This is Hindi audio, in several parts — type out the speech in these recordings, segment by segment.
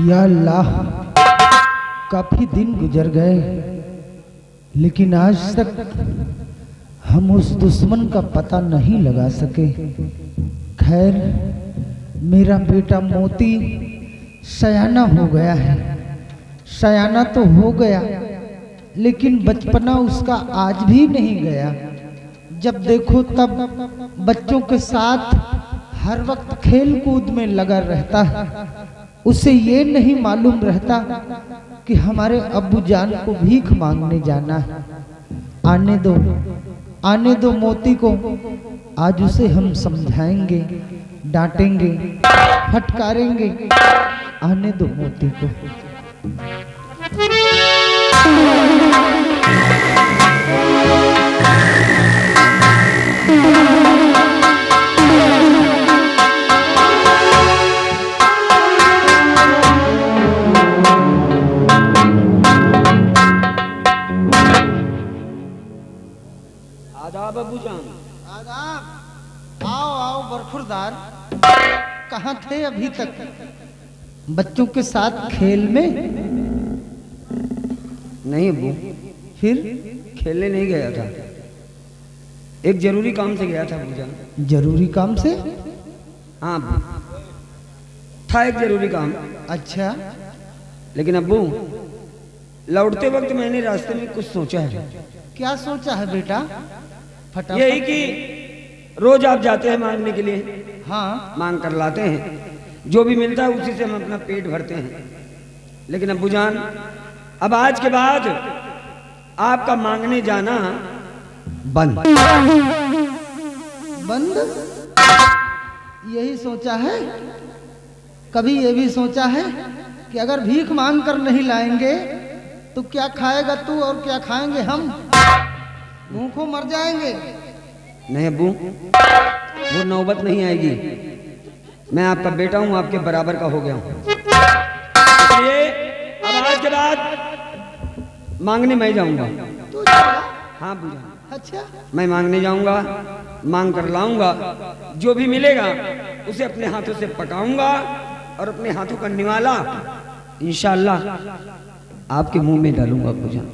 या अल्लाह, काफी दिन गुजर गए लेकिन आज तक हम उस दुश्मन का पता नहीं लगा सके। खैर, मेरा बेटा मोती सयाना हो गया है। सयाना तो हो गया लेकिन बचपना उसका आज भी नहीं गया। जब देखो तब बच्चों के साथ हर वक्त खेल कूद में लगा रहता है। उसे ये नहीं मालूम रहता कि हमारे अब्बू जान को भीख मांगने जाना है। आने दो मोती को। आज उसे हम समझाएंगे, डांटेंगे, फटकारेंगे। आने दो मोती को। आदाब अबूजान। आदाब। आओ बरखुरदार। कहाँ थे अभी तक? बच्चों के साथ खेल में? नहीं अबू, फिर खेलने नहीं गया था, एक जरूरी काम से गया था अबूजान। जरूरी काम से? हाँ अबू, था एक जरूरी काम। अच्छा, लेकिन अबू, लौटते वक्त मैंने रास्ते में कुछ सोचा है। क्या सोचा है बेटा? फटाफट। यही कि रोज आप जाते हैं मांगने के लिए। हाँ, मांग कर लाते हैं, जो भी मिलता है उसी से हम अपना पेट भरते हैं। लेकिन अब्बूजान, अब आज के बाद आपका मांगने जाना बंद। बंद? यही सोचा है? कभी ये भी सोचा है कि अगर भीख मांग कर नहीं लाएंगे तो क्या खाएगा तू और क्या खाएंगे हम? भूखों मर जाएंगे। नहीं अब्बू, वो नौबत नहीं आएगी। मैं आपका बेटा हूं, आपके बराबर का हो गया हूं। इसलिए अब आज के बाद मांगने मैं जाऊंगा। तू जाएगा? हाँ अब्बूजान, अच्छा, मैं मांगने जाऊंगा, मांग कर लाऊंगा। जो भी मिलेगा उसे अपने हाथों से पकाऊंगा और अपने हाथों का निवाला इंशाअल्लाह आपके मुंह में डालूंगा अब्बूजान।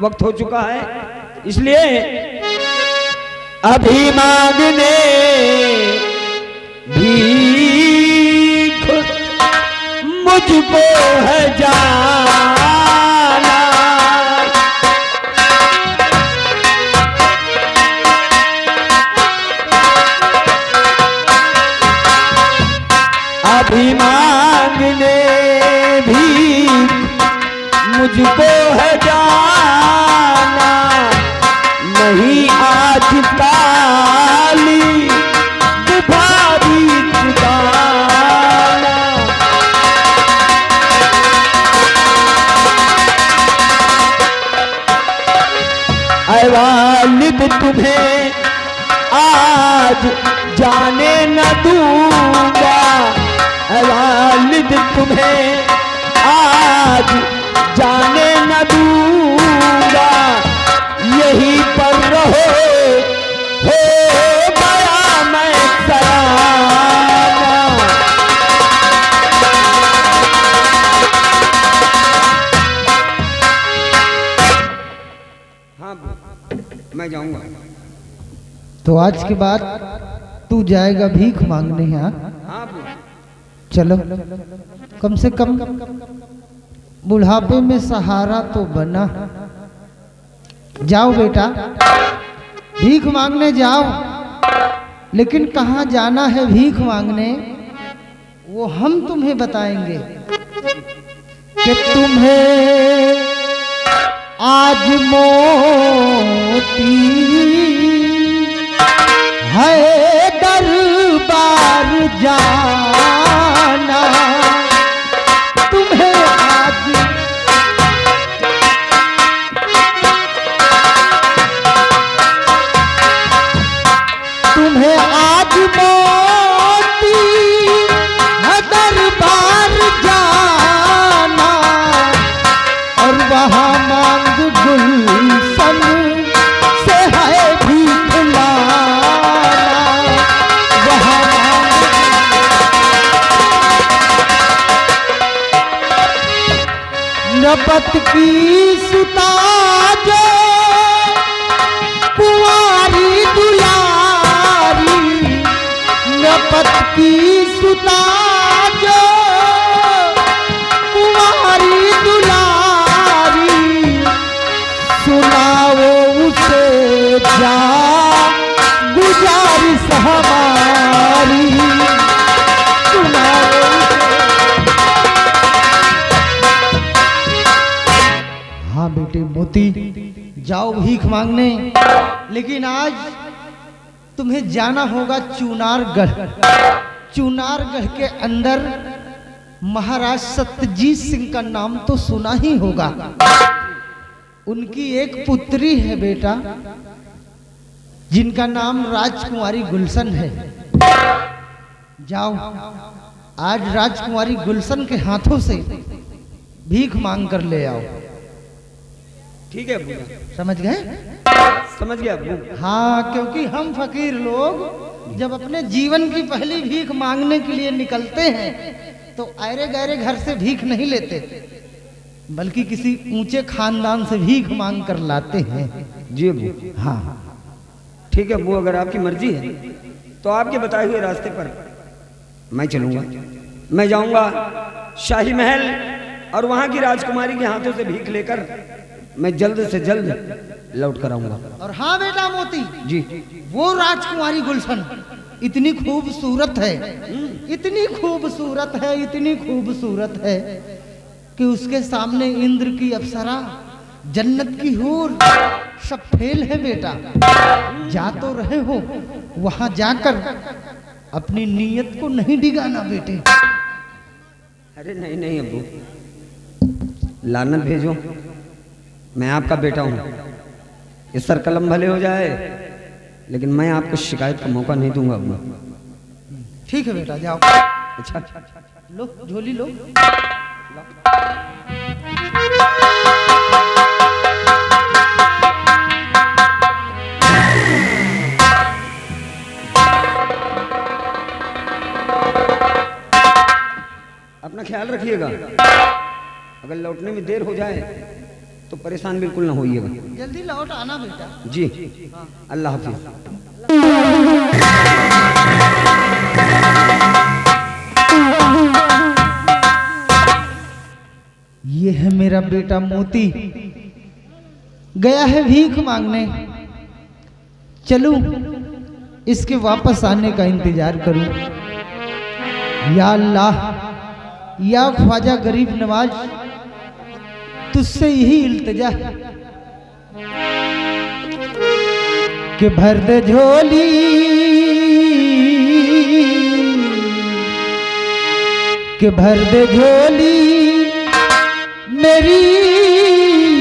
वक्त हो चुका है, इसलिए अभी मांगने भीख मुझको है जाना। अभी मांगने भीख मुझको है जाना। नहीं आज काली दुभारी ठिकाना। ऐ वालिद तुम्हें आज जाने न दूंगा। ऐ वालिद तुम्हें आज जाने न दूंगा। यहीं पर रहो, हो गया मैं सयाना। हाँ मैं जाऊंगा। तो आज के बाद तू जाएगा भीख मांगने? हाँ हाँ चलो, कम से कम बुढ़ापे में सहारा तो बना। जाओ बेटा, भीख मांगने जाओ। लेकिन कहाँ जाना है भीख मांगने वो हम तुम्हें बताएंगे। कि तुम्हें आज मोती है दरबार जाना। तुम्हें आज मोती है दरबार जाना। और वहाँ मांग गुलशन से है भीख लाना। वहाँ मांग पत की सुता जो कुंवारी दुलारी, न पत की सुता जो कुंवारी दुलारी, सुनाओ उसे जा गुजारिश हमारी, सुनाओ उसे। हाँ बेटे मोती, जाओ भीख मांगने, लेकिन आज तुम्हें जाना होगा चुनारगढ़। चुनारगढ़ के अंदर महाराज सत्यजीत सिंह का नाम तो सुना ही होगा। उनकी एक पुत्री है बेटा, जिनका नाम राजकुमारी गुलशन है। जाओ आज राजकुमारी गुलशन के हाथों से भीख मांग कर ले आओ। ठीक है अब्बू, समझ गए? समझ गया अब्बू। हाँ, क्योंकि हम फकीर लोग जब अपने जीवन की पहली भीख मांगने के लिए निकलते हैं तो अरे गहरे घर से भीख नहीं लेते, बल्कि किसी ऊंचे खानदान से भीख मांग कर लाते हैं। जी अब्बू। हाँ ठीक है अब्बू, अगर आपकी मर्जी है तो आपके बताए हुए रास्ते पर मैं चलूंगा। मैं जाऊंगा शाही महल और वहां की राजकुमारी के हाथों से भीख लेकर मैं जल्द से जल्द लौट कर आऊंगा। और हाँ बेटा मोती जी, वो राजकुमारी गुलशन इतनी खूबसूरत है, इतनी खूबसूरत है, इतनी खूबसूरत है कि उसके सामने इंद्र की अप्सरा, जन्नत की हूर सब फेल है बेटा। जा तो रहे हो, वहां जाकर अपनी नीयत को नहीं डिगाना बेटे। अरे नहीं नहीं अब्बू, लानत भेजो, मैं आपका बेटा हूं। इस सर कलम भले हो जाए, लेकिन मैं आपको शिकायत का मौका नहीं दूंगा अब्बू। ठीक है बेटा, जाओ। अच्छा, लो झोली लो। अपना ख्याल रखिएगा, अगर लौटने में देर हो जाए तो परेशान बिल्कुल ना होइएगा। जल्दी लौट आना बेटा। जी, अल्लाह हाफिज। ये है मेरा बेटा मोती, गया है भीख मांगने। चलूं इसके वापस आने का इंतजार करूं। या अल्लाह, या ख्वाजा गरीब नवाज, तुझसे यही इल्तिजा कि भर दे झोली, कि भर दे झोली मेरी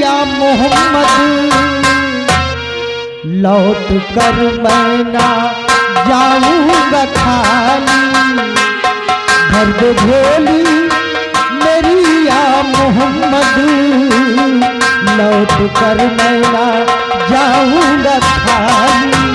या मोहम्मद, लौट कर मैं ना जाऊंगा खाली। भर दे झोली मेरी या मोहम्मद, लौट कर मैं ना जाऊंगा खाली।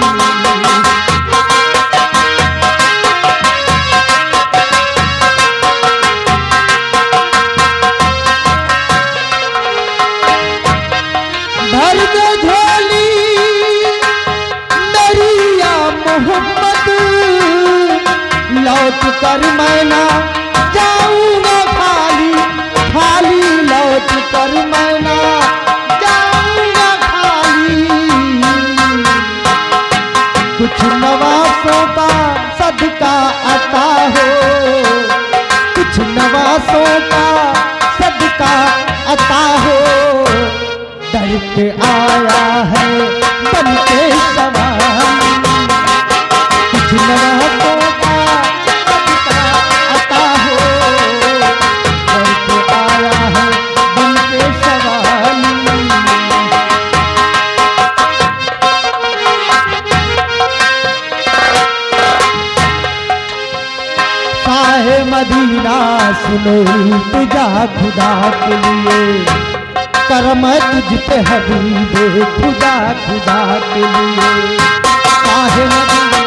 भर दे झोली मेरी या मोहम्मद, लौट कर मैं ना जाऊंगा खाली, खाली लौट कर मैं ना जाऊंगा खाली। कुछ नवासों का सदका अता हो, कुछ नवासों का सदका अता हो, दर पे आया है बन के सवाल। कुछ नवासों का सदका अता हो, दर पे आया है बन के सवाल। साहे मदीना सुनो इल्तिजा खुदा के लिए, करम तुझ पे हबीबे खुदा, खुदा के लिए। साहे मदीना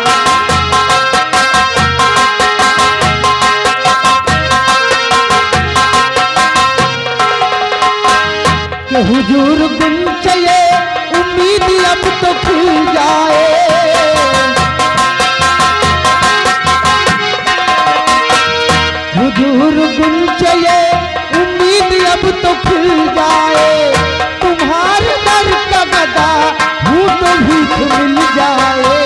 सुख मिल जाए।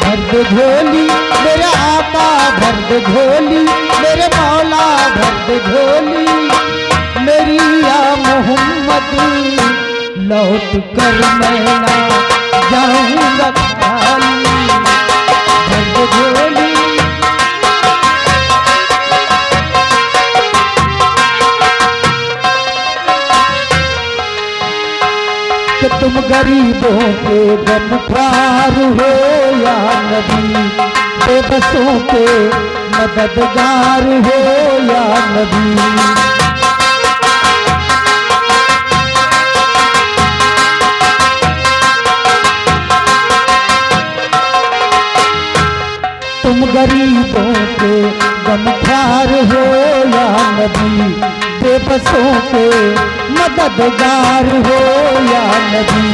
भर दे झोली मेरे आका, भर दे झोली मेरे मौला, भर दे झोली मेरी या मोहम्मद। लौट कर मैं ना जाऊंगा खाली, भर दे झोली। कि तुम गरीबों के गमख्वार हो या नबी, बेबसों के मददगार हो या नबी। तुम गरीबों के गमख्वार हो या नबी, बेबसों के मददगार हो या नबी।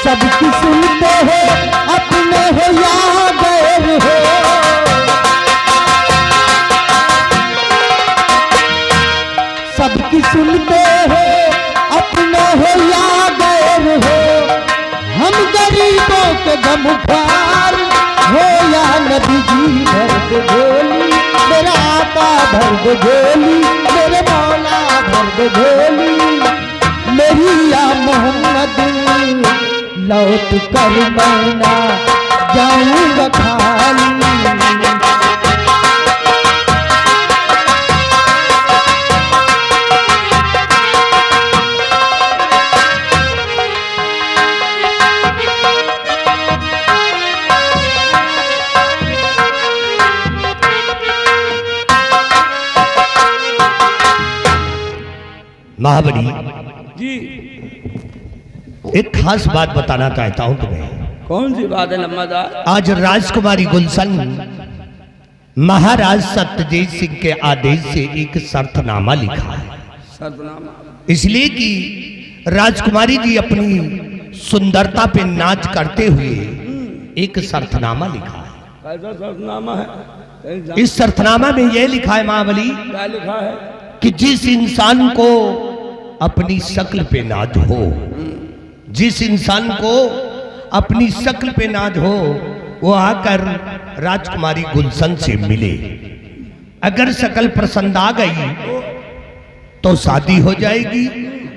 सबकी सुनते हो अपने हो या गैर हो, सबकी सुनते हो अपने हो या गैर हो। हम गरीबों के गमख्वार हो या नबी जी। भर दे झोली मेरा आका, भर दे झोली मेरे मौला, भर दे झोली मेरी या मोहम्मद। लौट कर मैं ना जाऊंगा खाली। महाबली जी, एक खास बात बताना चाहता हूं तुम्हें। कौन सी बात है नम्मादार? आज राजकुमारी गुलशन महाराज सत्यजीत सिंह के आदेश से एक शर्तनामा लिखा है। शर्तनामा? इसलिए कि राजकुमारी जी अपनी सुंदरता पे नाच करते हुए एक शर्तनामा लिखा है। कैसा शर्तनामा है? इस शर्तनामा में यह लिखा है महाबली क्या लिखा है? कि जिस इंसान को अपनी शक्ल पे नाज हो, जिस इंसान को अपनी शक्ल पे नाज हो, वो आकर राजकुमारी गुलशन से मिले। अगर शक्ल पसंद आ गई तो शादी हो जाएगी,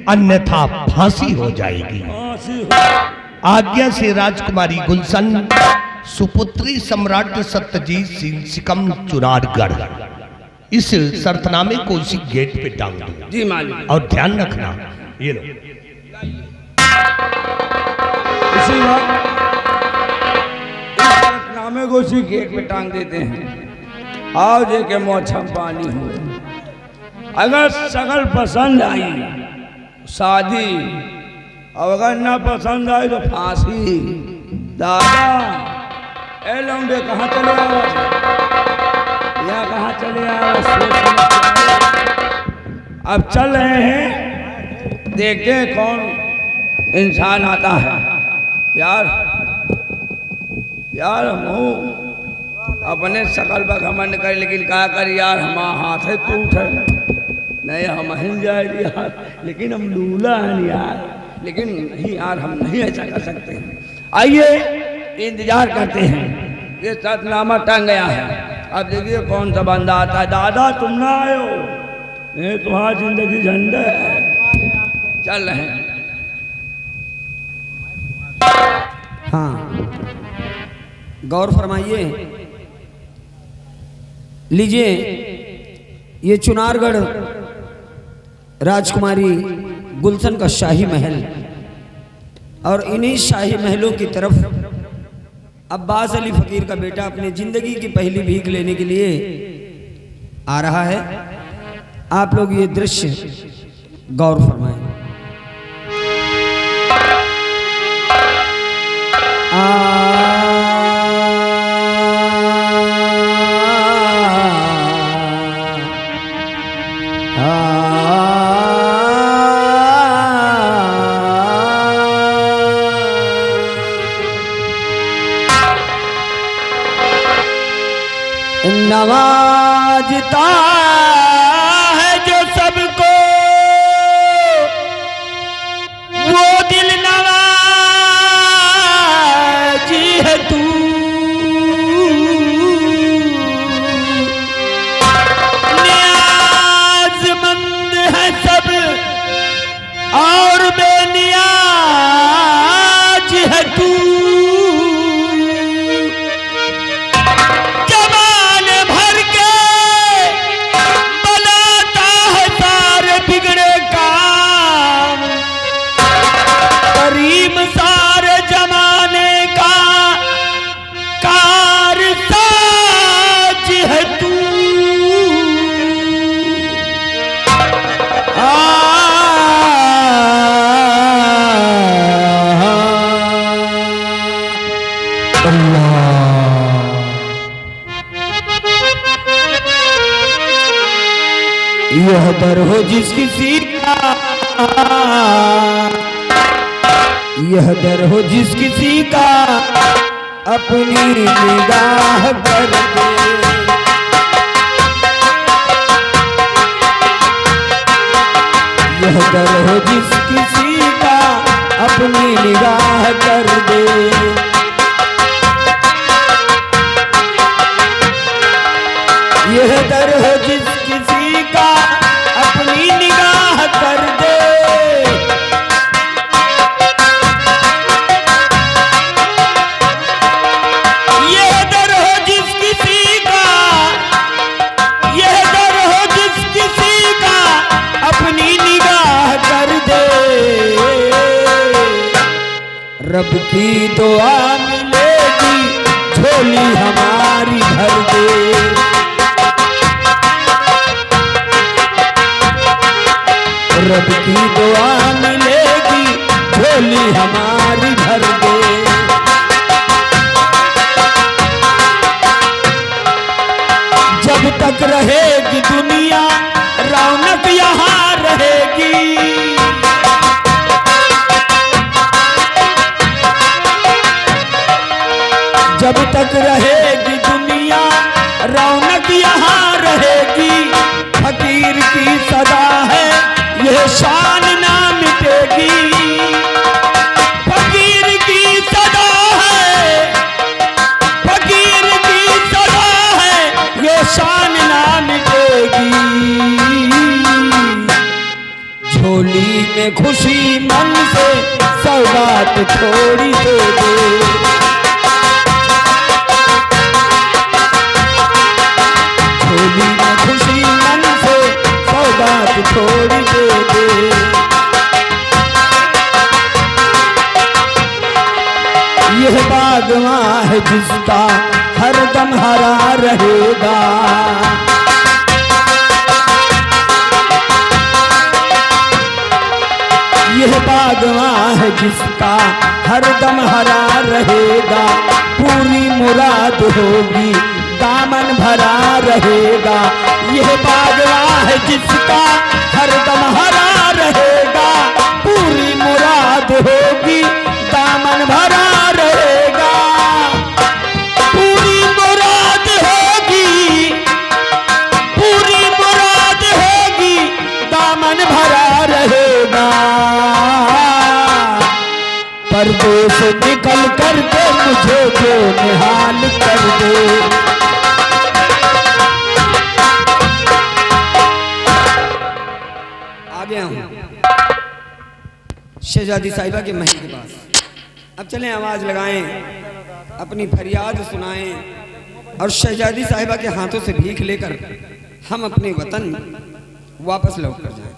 अन्यथा फांसी हो जाएगी। आज्ञा से राजकुमारी गुलशन सुपुत्री सम्राट सत्यजीत सिंह सिकम चुनारगढ़। इस शर्तनामे को उसी गेट पे टांग दो। जी मालिक। और ध्यान रखना, ये लो। इसी वक्त इस शर्तनामे को उसी गेट पे टांग देते हैं। आओ जे के मौसम पानी हो, अगर शक्ल पसंद आई शादी, और अगर ना पसंद आई तो फांसी। दादा ए लौंडे कहाँ चले आओ, यहाँ कहाँ चले आओ? अब चल रहे हैं, देखते हैं कौन इंसान आता है। यार यार हम अपने शकल पर घमंड कर, लेकिन क्या कर यार, हमारा हाथ है टूट है नहीं, हम हिल जाए यार, लेकिन हम लूला हैं यार, लेकिन नहीं यार, हम नहीं ऐसा कर सकते। आइए इंतजार करते हैं। ये शर्तनामा टंग गया है, अब देखिए कौन सा बंदा आता है। दादा तुम ना आए हो, नहीं तुम्हारा जिंदगी झंडे है। चल रहे हैं। हाँ, गौर फरमाइए। लीजिए, ये चुनारगढ़ राजकुमारी गुलशन का शाही महल, और इन्हीं शाही महलों की तरफ अब्बास अली फकीर का बेटा अपनी जिंदगी की पहली भीख लेने के लिए आ रहा है। आप लोग ये दृश्य गौर फरमाएं। नवाजता है जो सबको वो दिल नवाज यह दर हो जिस किसी का, यह दर हो जिस किसी का, अपनी निगाह कर दे। यह दर हो जिस किसी का, अपनी निगाह कर दे। यह दर हो जिस किसी का, अपनी निगाह कर दे। यह दर हो जिस किसी का, यह दर हो जिस किसी का, अपनी निगाह कर दे। रब की दुआ मिलेगी, झोली हमारी भर दे। रब की दुआ मिलेगी, झोली हमारी भर दे। जब तक रहेगी दुनिया, रौनक यहाँ रहेगी। जब तक रहेगी दुनिया, रौनक यहाँ रहेगी। फकीर की सदा है, यह शान ना मिटेगी। फकीर की सदा है, फकीर की सदा है, यह शान ना मिटेगी। झोली में खुशी मन से सौगात थोड़ी दे दे। झोली में खुशी मन से सौगात थोड़ी दे दे। यह बागवां है जिसका हरदम हरा रहेगा। यह बागवां है जिसका हरदम हरा रहेगा। पूरी मुराद होगी, दामन भरा रहेगा। यह बागवां है जिसका हरदम हरा रहेगा। पूरी मुराद होगी, दामन भरा रहेगा। पूरी मुराद होगी, पूरी मुराद होगी, दामन भरा रहेगा। पर्दे से निकल कर के मुझे जो निहाल कर दे। आ गया हूं शहजादी साहिबा के महल के पास। अब चलें, आवाज लगाएं, अपनी फरियाद सुनाएं और शहजादी साहिबा के हाथों से भीख लेकर हम अपने वतन वापस लौट कर जाएं।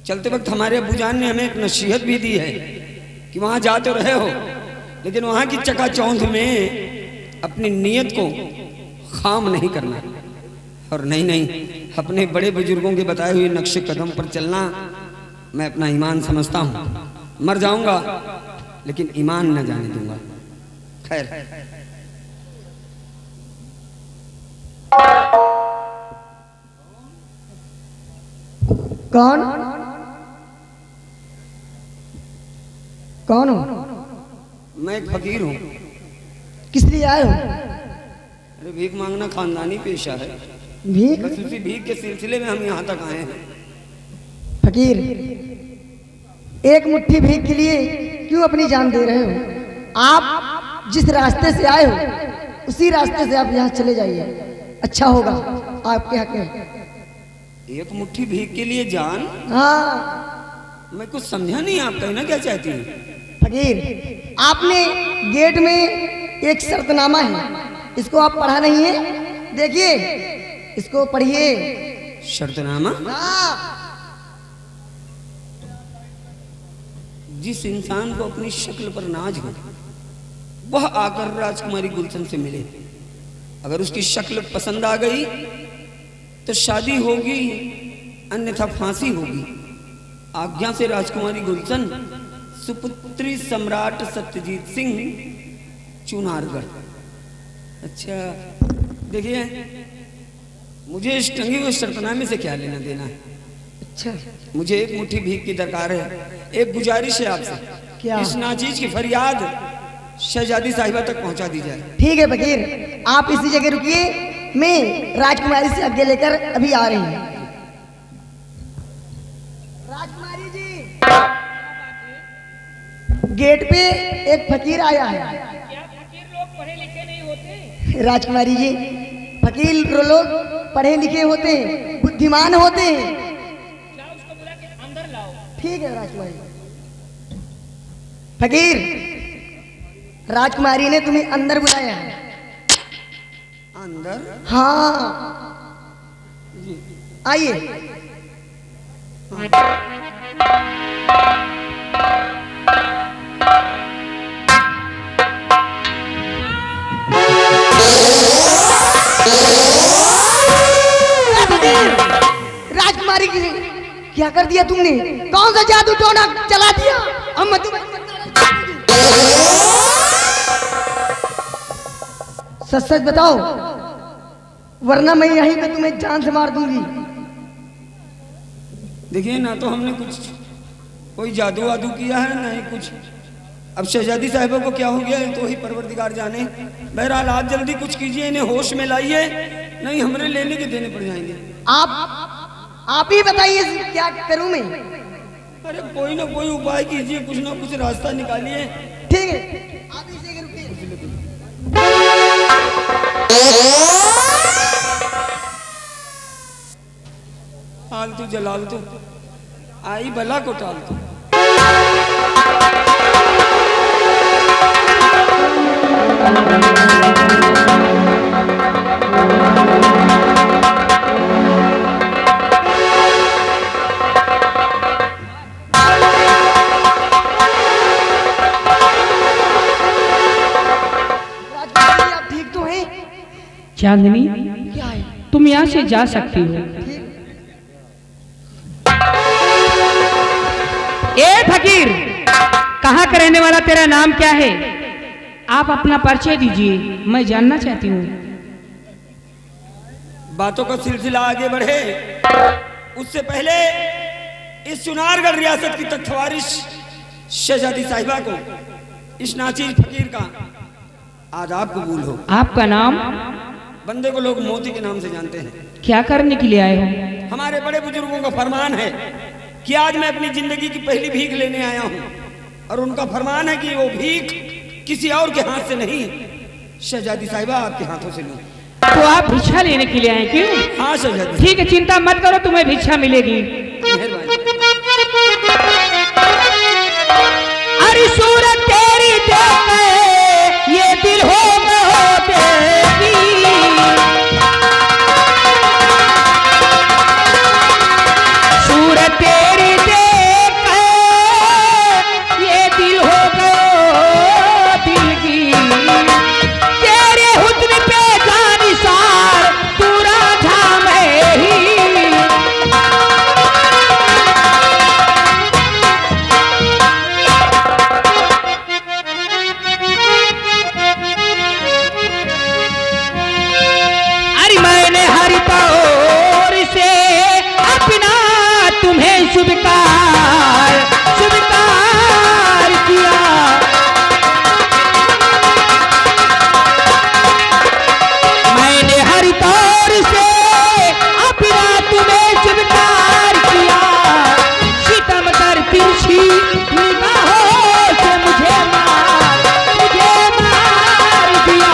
चलते वक्त हमारे अब्बूजान ने हमें एक नसीहत भी दी है कि वहां जा तो रहे हो, लेकिन वहां की चकाचौंध में अपनी नीयत को खाम नहीं करना। और नहीं, अपने बड़े बुजुर्गों के बताए हुए नक्शे कदम पर चलना मैं अपना ईमान समझता हूं। मर जाऊंगा लेकिन ईमान न जाने दूंगा। खैर, कौन कौन हो? मैं एक फकीर हूं। किस लिए आए हो? अरे भीख मांगना खानदानी पेशा है। भीख? बस उसी भीख के सिलसिले में हम यहाँ तक आए हैं। फकीर, एक मुट्ठी भीख के लिए क्यों अपनी जान दे रहे हो? आप जिस रास्ते से आए हो उसी रास्ते से आप यहाँ चले जाइए, अच्छा होगा आपके हक में। एक मुट्ठी भीख के लिए जान? हाँ। मैं कुछ समझा नहीं, आप कहना क्या चाहती हैं? फकीर, आपने गेट में एक शर्तनामा है, इसको आप पढ़ा नहीं है? देखिए, इसको पढ़िए। शर्तनामा? हाँ। जिस इंसान को अपनी शक्ल पर नाज हो वह आकर राजकुमारी गुलशन से मिले। अगर उसकी शक्ल पसंद आ गई तो शादी होगी, अन्यथा फांसी होगी। आज्ञा से राजकुमारी गुलशन सुपुत्री सम्राट सत्यजीत सिंह चुनारगढ़। अच्छा देखिए, मुझे इस टंगी हुई शर्तनामे से क्या लेना देना है। अच्छा मुझे एक मुट्ठी भीख की दरकार है। एक गुजारिश है आपसे, क्या? इस नाचीज की फरियाद शहजादी साहिबा तक पहुंचा दी जाए। ठीक है फकीर, आप इसी जगह रुकिए, मैं राजकुमारी से आगे लेकर अभी आ रही हूँ। राजकुमारी जी, गेट पे एक फकीर आया है। क्या फकीर लोग पढ़े लिखे नहीं होते? राजकुमारी जी, फकीर लोग पढ़े लिखे होते हैं, बुद्धिमान होते हैं। जाओ उसको बुला के अंदर लाओ। ठीक है राजकुमारी। फकीर, राजकुमारी ने तुम्हें अंदर बुलाया है। अंदर? हाँ आइए। राजकुमारी की क्या कर दिया तुमने? कौन सा जादू टोना चला दिया? अब मैं तुम्हें सच सच बताओ, वरना मैं यहीं पे तुम्हें जान से मार दूंगी। देखिए, ना तो हमने कुछ कोई जादू वादू किया है, ना ही कुछ। अब शहजादी साहिबा को क्या हो गया है तो ही परवरदिगार जाने। बहरहाल आप जल्दी कुछ कीजिए, इन्हें होश में लाइए, नहीं हमरे लेने के देने पड़ जाएंगे। आप ही बताइए क्या करूं मैं? अरे कोई ना कोई उपाय कीजिए, कुछ ना कुछ रास्ता निकालिए। ठीक है, आप इसी जगह रुकिए। फालतू जलाल तू आई भला को टाल तू। राजकुमारी, आप ठीक तो हैं? चांदनी, क्या है? तुम यहाँ से जा सकती हो। ए फकीर, कहाँ का रहने वाला, तेरा नाम क्या है? आप अपना परिचय दीजिए, मैं जानना चाहती हूँ। बातों का सिलसिला आगे बढ़े उससे पहले इस चुनारगढ़ रियासत की तख्तवारिश शहजादी साहिबा को इस नाचीज फकीर का आदाब कबूल हो। आपका नाम? बंदे को लोग मोती के नाम से जानते हैं। क्या करने के लिए आए हो? हमारे बड़े बुजुर्गों का फरमान है कि आज मैं अपनी जिंदगी की पहली भीख लेने आया हूँ, और उनका फरमान है कि वो भीख किसी और के हाथ से नहीं, शहजादी साहिबा आपके हाथों से लूं। तो आप भिक्षा लेने के लिए आए क्यों? हाँ शहजादी। ठीक है, चिंता मत करो, तुम्हें भिक्षा मिलेगी। मेहरबानी। अरे सूरत तेरी देख ये दिल हो देगी, सूरत तेरी देख ये दिल हो गयो दिल की, तेरे हुस्न पे जानिसार पूरा झाम है ही। अरे मैंने हर तौर से अपना तुम्हें स्वीकार किया, मैंने हर तौर से अपना तुम्हें स्वीकार किया, सितम कर तिरछी निगाहों से मुझे मार दिया।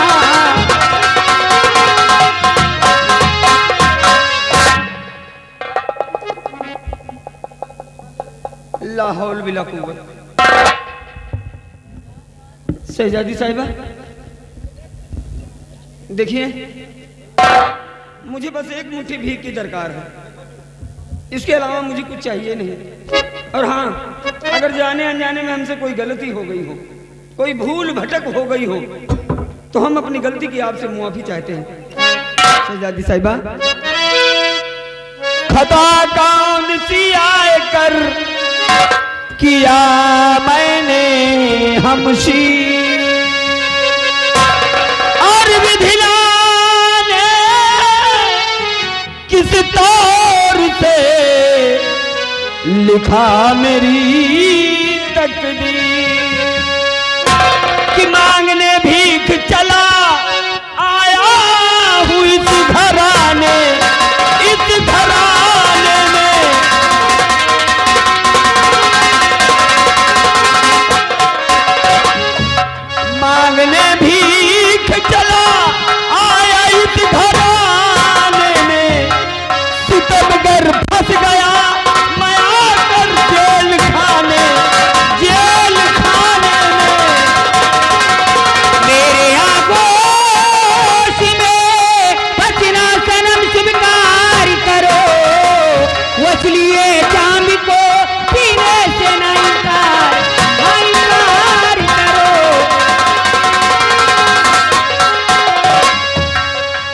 ला हौल बिला कुव्वत। शहजादी साहिबा देखिए, मुझे बस एक मुट्ठी भीख की दरकार है, इसके अलावा मुझे कुछ चाहिए नहीं। और हाँ, अगर जाने अनजाने में हमसे कोई गलती हो गई हो, कोई भूल भटक हो गई हो, तो हम अपनी गलती की आपसे मुआफी चाहते हैं। शहजादी साहिबा, खता कौन सी आए कर किया मैंने हमशी, लिखा मेरी तकदीर कि मांगने भीख चला आया हूँ इस घराने में मांगने भीख चला आया इस घराने में सितमगर फंस गया मैं आकर जेल खाने में मेरे आगोश में बचना सनम स्वीकार करो वसलिए चांद को पीने से ना इनकार करो।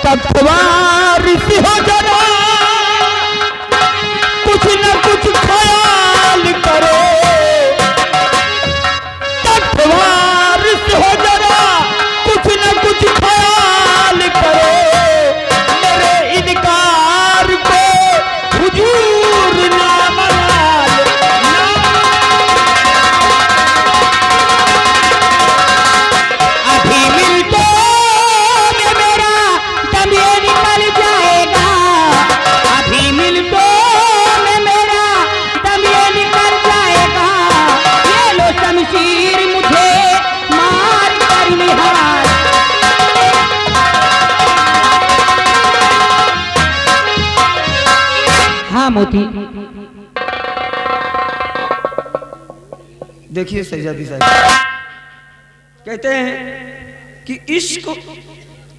तख्तवार से हो जरा कुछ न कुछ ख्याल करो तख्तवार से हो जरा कुछ न कुछ ख्याल करो मेरे इनकार को हुजूर ना मलाल अभी मिलते में मेरा दम ये निकल जाएगा अभी मिलते में मेरा दम ये निकल जाएगा ये लो शमशीर मुझे मार कर निहार। हाँ मोती देखिए सैजादी साहब कहते हैं कि इश्क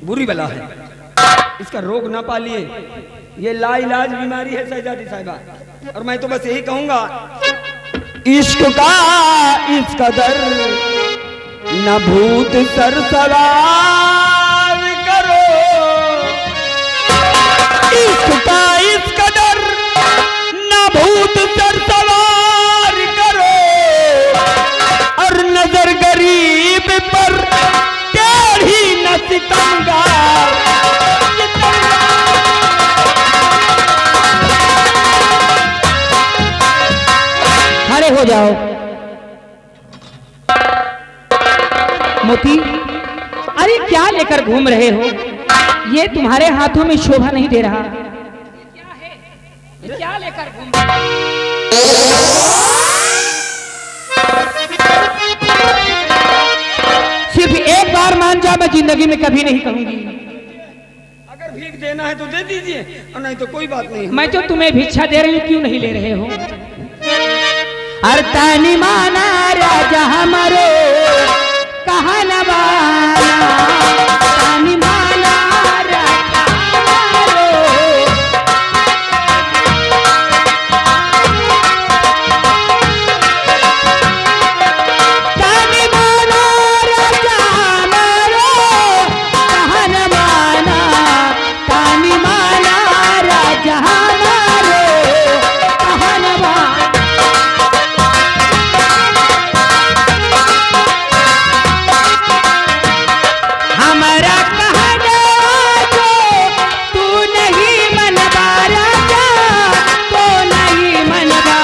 बुरी बला है इसका रोग ना पालिए ये लाइलाज बीमारी है सैजादी साहिबा और मैं तो बस यही कहूंगा इश्क का इस कदर न भूत सर सवार करो इश्क का इस कदर न भूत सर सवार करो और नजर गरीब पर टेढ़ी न सितमगार खड़े हो जाओ। मोती अरे क्या लेकर घूम रहे हो ये तुम्हारे हाथों में शोभा नहीं दे रहा ये क्या लेकर घूम सिर्फ एक बार मान जा मैं जिंदगी में कभी नहीं कहूंगी अगर भीख देना है तो दे दीजिए और नहीं तो कोई बात नहीं मैं तो तुम्हें भिक्षा दे रही हूं क्यों नहीं ले रहे हो। अरतानी माना राजा हमारो कहा नवाना तानी माना राजा हमारो तानी माना राजा हमारो कहा नवाना तानी माना राजा हमारो कहा नवाना। हमारा कहना जो तू नहीं मनवा राजा तो नहीं मनवा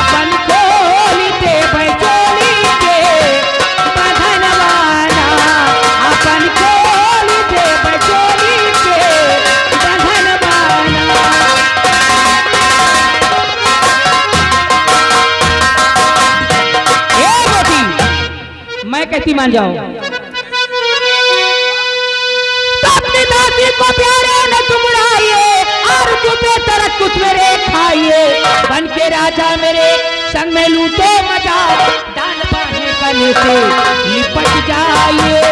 अपन खोल दे बचोली के बंधनवाना अपन खोल दे बचोली के बंधनवाना। ए मोती मैं कहती मान जाओ अपनी दासी को प्यारे न तुम उड़ाइए और चुपे तरक कुछ मेरे खाइए बन के राजा मेरे संग में लूटो मजा डाल पानी कले से लिपट जाइए।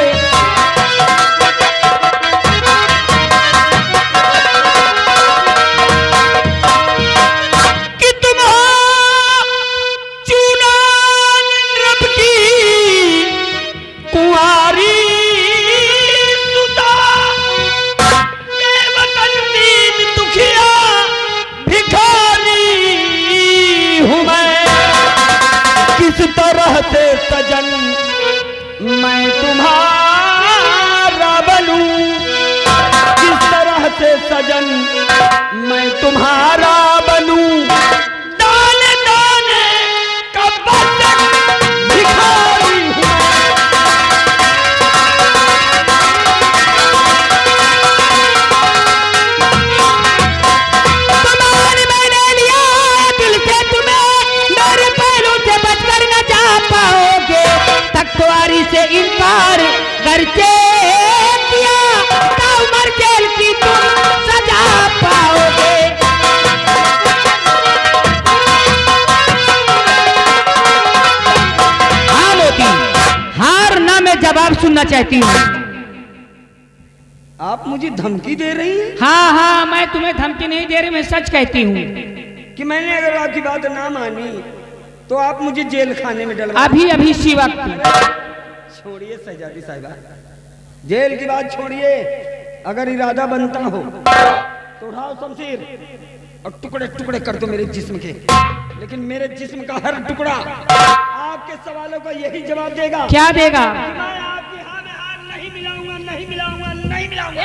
कि तुम हो चूनान रब की कुंवारी सुता बेवतन दीन दुखिया भिखारी हूँ मैं किस तरह से सजन मैं तुम्हारा बनूं किस तरह से सजन मैं तुम्हारा बनूं दान दान सुनना चाहती हूँ। आप मुझे धमकी दे रही हैं हाँ हाँ, मैं तुम्हें धमकी नहीं दे रही, मैं सच कहती हूँ कि मैंने अगर आपकी बात ना मानी तो आप मुझे जेल खाने में डलवा। अभी अभी इसी वक्त। छोड़िए शहजादी साहिबा, जेल की बात छोड़िए। अगर इरादा बनता हो तो उठाओ शमशीर और टुकड़े टुकड़े कर दो मेरे जिस्म के। लेकिन मेरे जिस्म का हर टुकड़ा आपके सवालों का यही जवाब देगा। क्या देगा? मैं आपकी हां में हार नहीं मिलाऊंगा, नहीं मिलाऊंगा, नहीं मिलाऊंगा।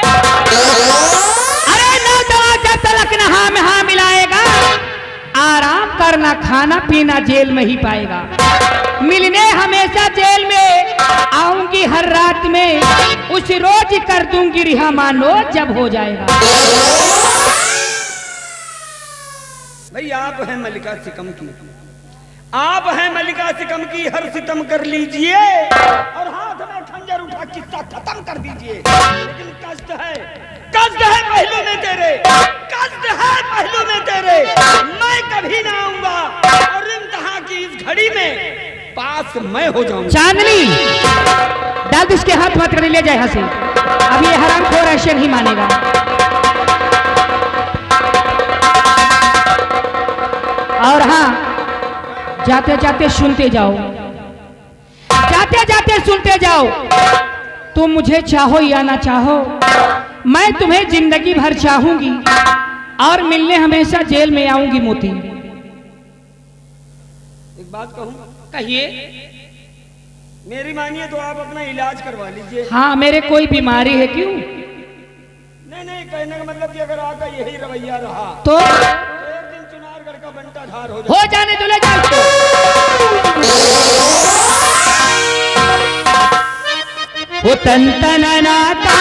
अरे नौजवान, जब तक न हाँ में हाँ मिलाएगा, आराम करना खाना पीना जेल में ही पाएगा। मिलने हमेशा जेल में आऊंगी हर रात में, उस रोज कर दूंगी रिहा, मानो जब हो जाएगा। भाई आप हैं मलिका सिकम की, आप हैं मलिका सिकम की, हर सितम कर लीजिए और हाथ में खंजर उठा किस्सा खत्म कर दीजिए। लेकिन कष्ट है पहलू में तेरे, कष्ट है पहलू में तेरे। मैं कभी ना आऊंगा और इम्तिहान की इस घड़ी में पास मैं हो जाऊंगा। चांदनी, डाल दो इसके हाथ मत कर, ले जाए यहाँ से। अब ये हरामखोर ऐसे नहीं मानेगा। और हाँ, जाते जाते सुनते जाओ, जाते जाते सुनते जाओ। तुम मुझे चाहो या ना चाहो, मैं तुम्हें जिंदगी भर चाहूंगी और मिलने हमेशा जेल में आऊंगी मोती। एक बात कहूं? कहिए। मेरी मानिए तो आप अपना इलाज करवा लीजिए। हाँ, मेरे कोई बीमारी है क्यों? नहीं, कहने का मतलब कि अगर आपका यही रवैया रहा तो एक दिन चुनारगढ़ का बंटा धार हो जाने दो, ले जाओ। वो तन तन नाता